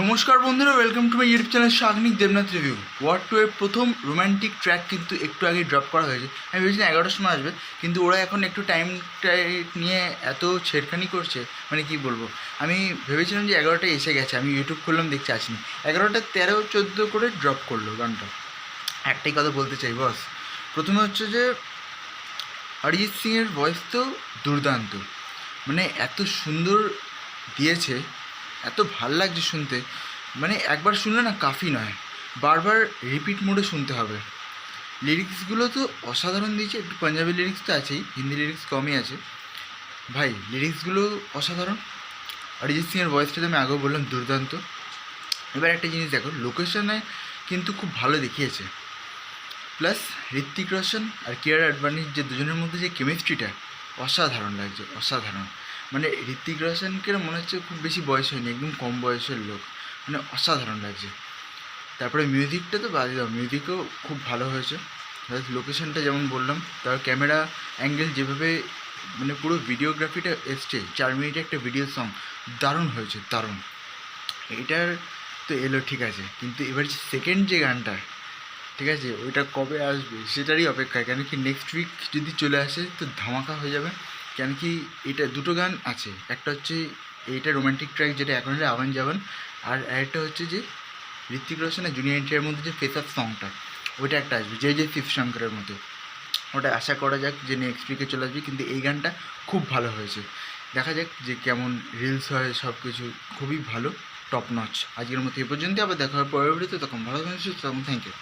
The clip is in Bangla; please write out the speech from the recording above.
নমস্কার বন্ধুরা, welcome to my YouTube channel Shagnik Debnath review. War two এর প্রথম রোম্যান্টিক ট্র্যাক কিন্তু একটু আগে ড্রপ করা হয়েছে। আমি ভেবেছিলাম 11টার সময় আসবে, কিন্তু ওরা এখন একটু টাইমটা নিয়ে এত ছেড়খানি করছে, মানে কি বলবো। আমি ভেবেছিলাম যে 11টায় এসে গেছে, আমি ইউটিউব খুললাম দেখছি আসেনি। 11টা 13-14 করে ড্রপ করলো গানটা। একটাই কথা বলতে চাই বস, প্রথমে হচ্ছে যে অরিজিৎ সিংয়ের ভয়েস তো দুর্দান্ত, মানে এত সুন্দর দিয়েছে, এত ভাল লাগছে শুনতে। মানে একবার শুনলে না কাফি নয়, বারবার রিপিট মোডে শুনতে হবে। লিরিক্সগুলো তো অসাধারণ দিয়েছে, একটু পাঞ্জাবি লিরিক্স তো আছেই, হিন্দি লিরিক্স কমই আছে। ভাই লিরিক্সগুলো অসাধারণ। অরিজিৎ সিংয়ের ভয়েসটা তো আমি আগেও বললাম দুর্দান্ত। এবার একটা জিনিস দেখো, লোকেশনে কিন্তু খুব ভালো দেখিয়েছে। প্লাস ঋত্বিক রোশন আর কিয়ারা আডবাণীর যে দুজনের মধ্যে যে কেমিস্ট্রিটা অসাধারণ লাগছে, অসাধারণ। মানে ঋত্বিক রোশনকে মনে হচ্ছে খুব বেশি বয়স হয়নি, একদম কম বয়সের লোক, মানে অসাধারণ লাগছে। তারপরে মিউজিকটা তো বাদ দাও, মিউজিকও খুব ভালো হয়েছে। লোকেশনটা যেমন বললাম, তার ক্যামেরা অ্যাঙ্গেল যেভাবে, মানে পুরো ভিডিওগ্রাফিটা এসছে, 4 মিনিটে একটা ভিডিও সং, দারুণ হয়েছে, দারুণ। এটার তো এলো ঠিক আছে, কিন্তু এবার যে সেকেন্ড যে গানটা, ঠিক আছে, ওইটা কবে আসবে সেটারই অপেক্ষা। কেন কি নেক্সট উইক যদি চলে আসে তো ধামাকা হয়ে যাবে। কেন কি এটা দুটো গান আছে, একটা হচ্ছে এইটা রোম্যান্টিক ট্র্যাক যেটা এখন হলে আওয়ান যাবান, আর একটা হচ্ছে যে ঋত্বিক রোশন আর জুনিয়র এনটিআর মধ্যে যে ফেস অফ সংটা, ওইটা একটা আসবে যে শিবশঙ্করের মতো। ওটা আশা করা যাক যে নেক্সট উইকে চলে আসবে। কিন্তু এই গানটা খুব ভালো হয়েছে, দেখা যাক যে কেমন রিলস হয়, সব কিছু খুবই ভালো, টপ নচ। আজকের মতো এ পর্যন্ত, আবার দেখা হবে পরবর্তীতে। তখন ভালো থাকুন, সুস্থ থাকুন, থ্যাংক ইউ।